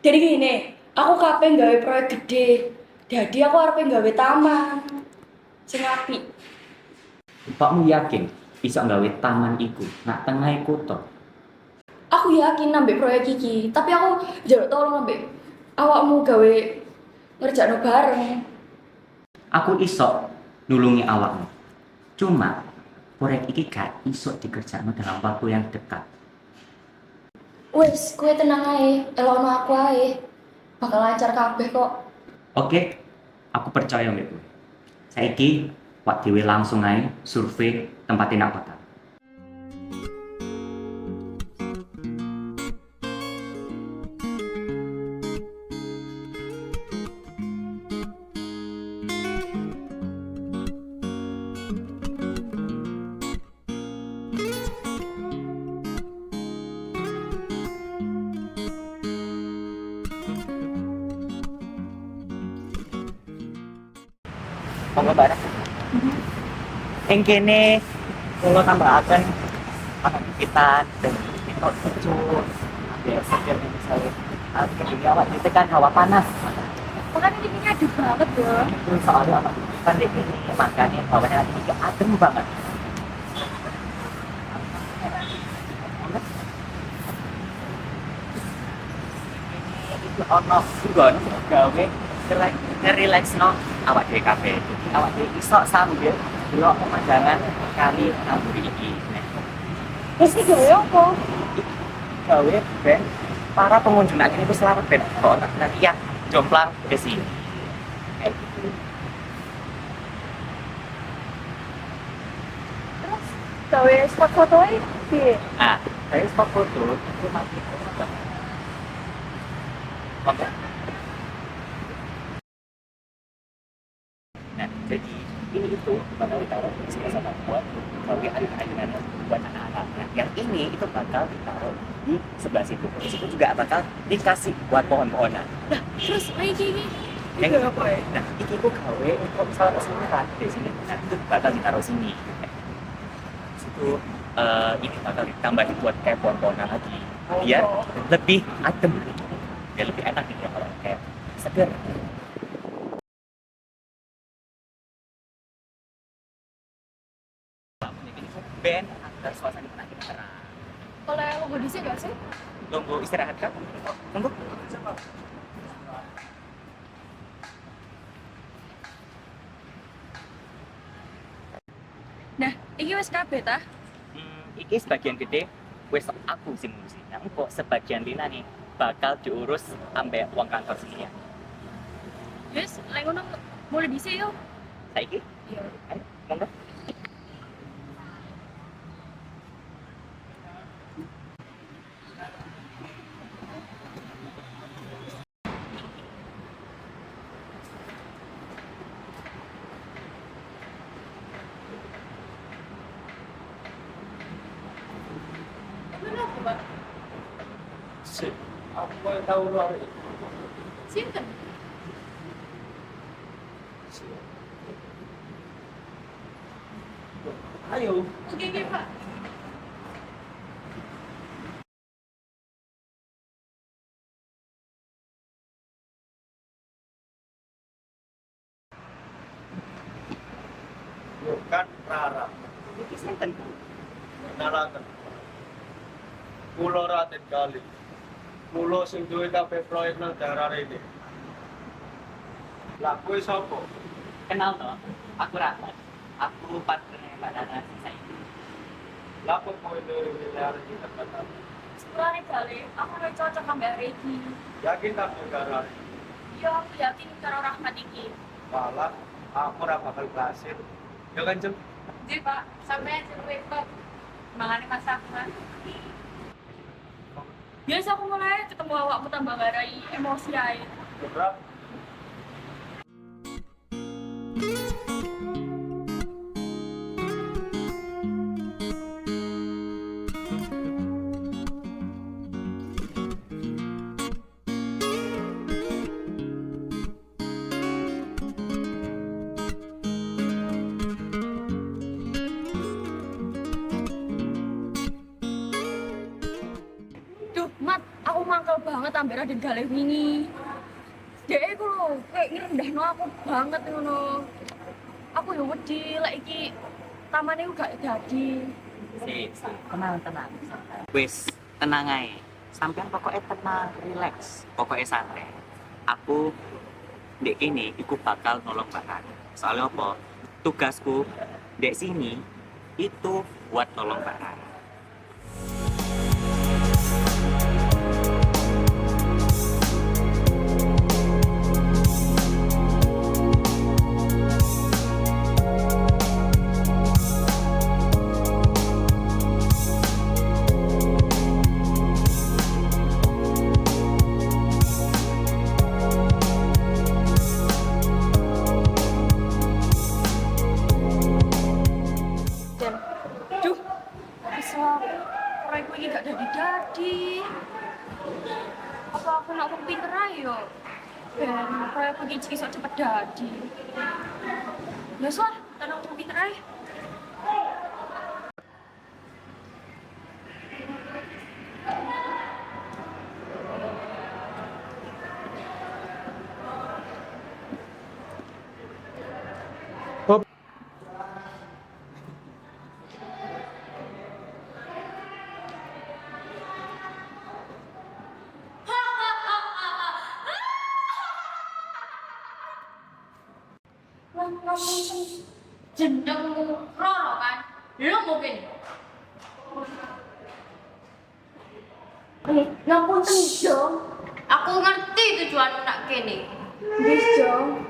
Jadi gini, aku kape gawe proyek gede. Jadi aku arep gawe taman. Sing apik. Pakmu yakin bisa nggawe taman iku nak tengah kota? Aku yakin nambah proyek iki, tapi aku njaluk tolong nambah awakmu gawe ngerjakno bareng. Aku iso nulungi awakmu. Cuma proyek iki gak iso dikerjakan dalam waktu yang dekat. Wes, kowe tenang ae, elokno aku ae. Bakal lancar kabeh kok. Oke, aku percaya mbek kowe. Saiki wak dhewe langsung ae survei tempat tindak kota. Monggo bareng. Ing kene kula tambahaken aktivitas dan metode lucu. Biar segar misalnya ketika awak ditekan hawa panas. Makanya ini adem banget ya. Itu soalnya apa? Kan di sini makanya hawanya lagi ini adem banget. Ini itu ono nggon gawe ngerelax no awak dhewe kabeh. Jadi awak dhewe iso sambil delok pemandangan kali Tamburi iki. Terus ini gawe apa? Gawe ben para pengunjung ini itu selamat ben kok nanti ya jomplang ke sini. Terus gawe spot fotonya di Nah, saya spot foto itu masih oke. Nah, jadi ini itu bakal ditaruh di sana buat bagi ayunan buat anak-anak. Nah, yang ini itu bakal ditaruh di sebelah situ. Di situ juga bakal dikasih buat pohon-pohonan. Nah, terus lagi ini Yang gawe apa ya? Nah, ini itu gawe untuk misalnya keseluruhan di sini. Nah, itu bakal ditaruh sini. Di situ ini bakal ditambahin buat kayak pohon-pohonan lagi. Biar lebih adem, biar lebih enak gitu ya kalau kayak seger. Band agar suasana makin terang. Kalau yang logo di sini nggak sih? Tunggu istirahat kan? Tunggu. Nah, ini wes kabeh tah. Iki sebagian gede wes aku sih ngurusin. Nah, kok sebagian lina nih bakal diurus sampai uang kantor sini ya. Wes, lek ngono mulai di sini yuk. Saiki? Iya. Ayo, monggo. Kenapa, Pak? Sip, aku mau tahu lu hari ini. Sinten? Ayo, Oke, Pak. yuk kan Rara, Iki sinten? kenalakan. Pulau Raden Kali. Pulau sing duwe kabeh proyek nang daerah ini. Lah kowe sapa? Kenal toh? Aku Rata. Aku partnernya Mbak Nana sisa ini. Lah kok kowe milih arek iki tempat apa? Sepulane balik, aku udah cocok sampai hari ini. Yakin tak daerah ini? Iya, aku yakin karo Rahmat iki. Malah aku ora bakal berhasil. Ya kan, Jem? Jadi, Pak, sampai aja gue kok. Mangane Mas Rahmat. Biasa aku mulai ketemu awakmu tambah garai emosi aja. Berat. Duh, Mat, aku mangkel kesel banget ambek Raden Galih wingi. Dek iku lho kayak ngrendahno aku banget ngono. Aku yo wedi lek iki tamane gak jadi. Tenang. Wis, tenang ae. Sampeyan pokoknya tenang, relax. Pokoknya santai. Aku dek ini iku bakal nolong Bahan. Soalnya apa? Tugasku dek sini itu buat nolong Bahan. Dan duh, kesel aku. Proyekku ini gak jadi. Apa aku nak pinter aja yo? Ben proyekku ini iso cepet jadi. Ya lah, tenang aku pinter aja. Jenengmu Roro kan? Lu mungkin. Ngapunten dong. Aku ngerti tujuanmu nak kene. Wis dong.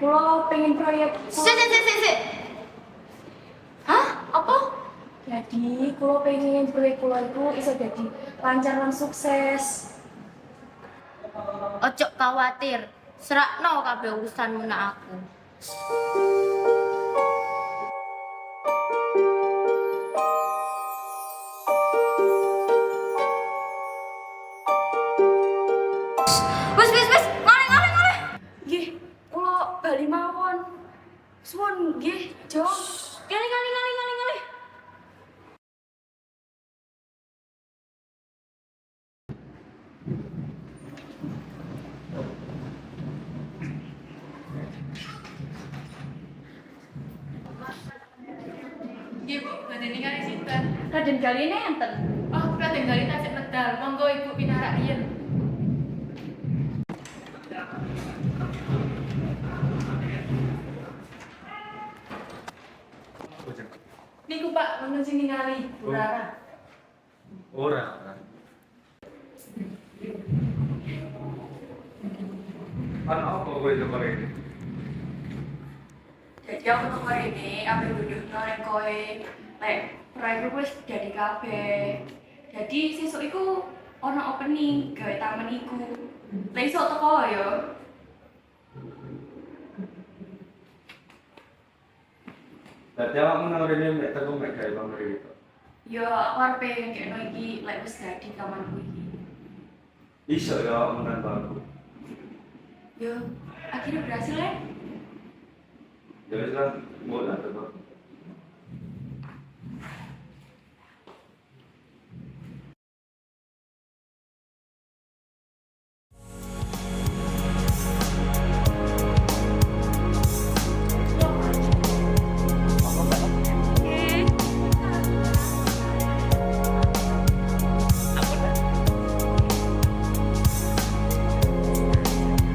Kula pengen proyek. Sik. Hah? Apa? Jadi, kula pengen proyek kula itu bisa jadi lancar lan sukses. Ojo khawatir. Serakno kabeh urusanmu nak aku. Wis. Ngale. Nggih, kula bali mawon. Suwun nggih, Jong. Ngale. Iya Bu, Raden ningali sinten? Raden Galih enten. Oh, Raden Galih tasik medal. Monggo Ibu pinarak yen. Niku Pak, monggo sing ningali Bu Rara. Ora. Kan apa kowe coba ini? Jadi aku tuh hari ini ambil duduk nang kowe lek proyek wis jadi kabeh. Jadi sesuk iku ono opening gawe taman iku. Lek iso teko ya. Dadi awakmu nang rene mek teko mek gawe pamrih itu. Ya aku arep ngekno iki lek wis jadi tamanku iki. Iso ya awakmu nang bangku. Ya akhirnya berhasil ya. Ya wis lah, mulai teko.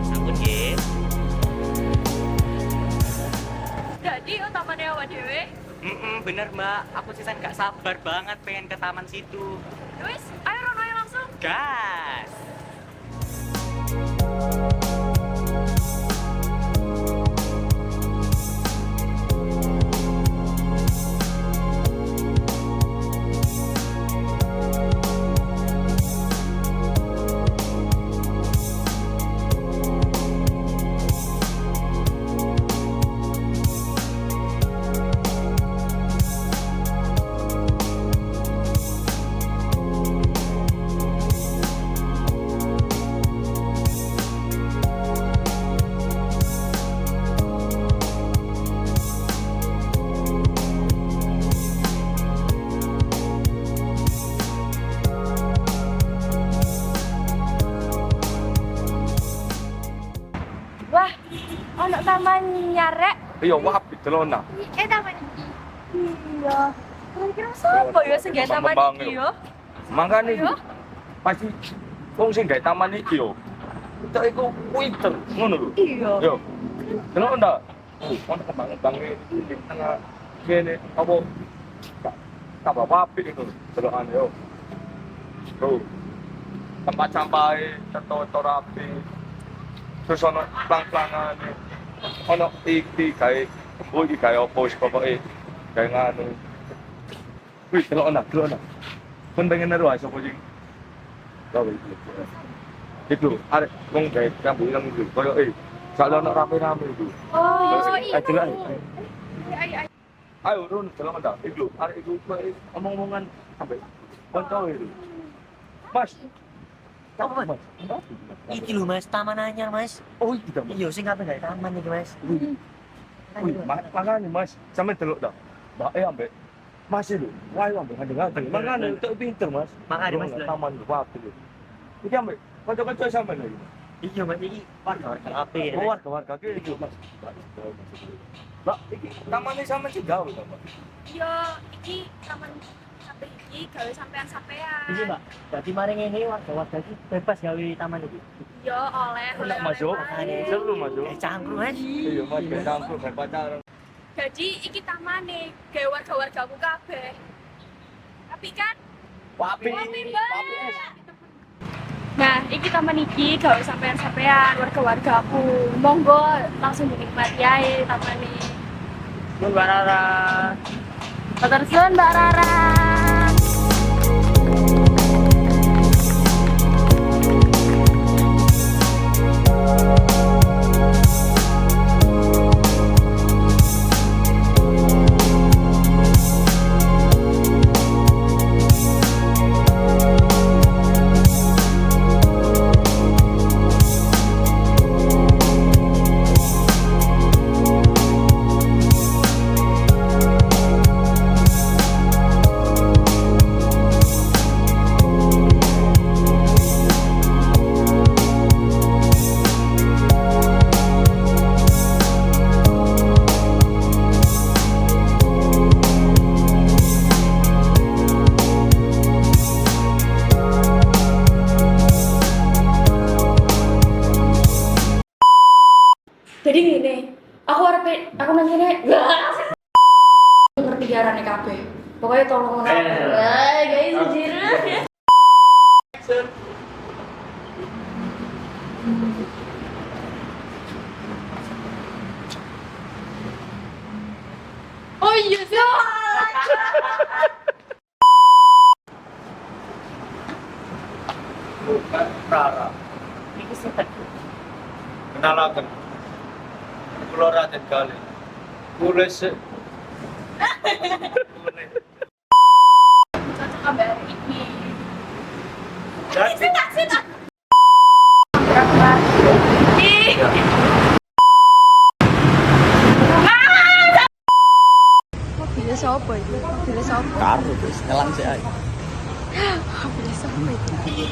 Sampun nggih. Jadi tamannya awak dhewe. Bener Mbak, aku sisan gak sabar banget pengen ke taman situ. Wis, ayo rono ayo langsung. Gas! taman nyarek. Iya, wapi delona. taman iki. Iya. Kira-kira sapa ya sing gawe taman iki yo? Mangkane Ayo. pasti wong sing gawe taman iki yo. Kita iku pinter ngono lho. Iya. Yo. Delok ndak? Ono kembang-kembang di tengah kene apa tambah wapi itu delokan yo. Tuh. Tempat sampah tertata rapi. Terus ono plang-plangane. Ono iki gawe iki gawe apa wis pokoke gawe nganu. Wih, delok ana. Kon pengen naruh aja sapa sing gawe iki. Itu arek wong gawe kambu ilang itu. Koyo kalau ono rame-rame itu. Oh, Ayo delok. Ayo. Ayo Run, delok ndak? Iku arek iku omong-omongan sampai konco itu. Mas. Apa, Mas? Iki lho Mas, taman anyar Mas. Oh, iki ta. Iya, sing kabeh gawe taman iki Mas. Wih, makanya Mas, sampe delok dah. Mbak ambek Mas itu, wah ambek ngandeng-ngandeng. Makanya untuk pinter Mas. Makanya, Mas. Taman wapi itu. Iki ambek kanca-kanca sampe lagi. Iya Mas, iki warga-warga ape. Oh, warga-warga ki itu Mas. Mbak, iki tamannya sampe sing gawe ta, Mbak? Yo, iki taman sampai iki gawe sampean-sampean. Iya Mbak, berarti mari ngene warga-warga iki bebas gawe taman iki. Yo, oleh. Enak masuk. Seru masuk. Cangkruk Mas. Iya, Mas, gawe campur gawe pacaran. Jadi iki tamane gawe warga-wargaku kabeh. Tapi kan Wapi. Mbak. Nah, iki taman iki gawe sampean-sampean warga-wargaku. Monggo langsung dinikmati ae tamane. Mbak Rara. Tersun Mbak Rara. Jadi gini, aku nang kene ngerti jarane kabeh. Pokoknya tolong ngono. Guys, jujur. Oh iya sih. Bukan Rara. Iki sinten? Kenalakan. Kulo Raden Kali. Mulai Cocok kabeh hari iki. jadi Sitak. Mobilnya siapa iki? Mobilnya siapa? Karo wis ngelang sik ae. Mobilnya siapa iki?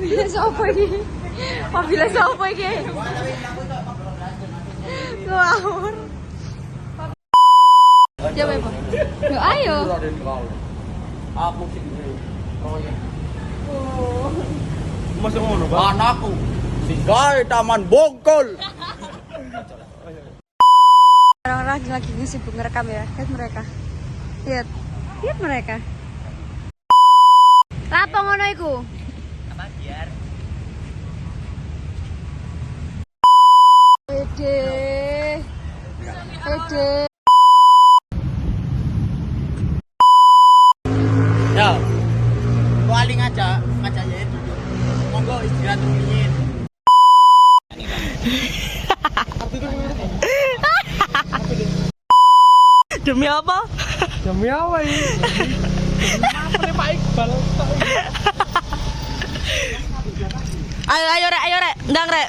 Mobilnya siapa iki? Mobilnya siapa iki? Ngawur. Ya Bebo. Yo ayo. Aku sing proyek. Masuk ngono, Pak. Anakku sing gawe taman bongkol. Orang-orang lagi sibuk ngerekam ya. Lihat mereka. Lihat mereka. Lapo ngono iku? Apa biar? Ede. Ya. Paling aja ya itu. Monggo istirahat rumiyin. Demi apa? Demi apa ini? Apa Pak Iqbal? Ayo rek, ndang rek.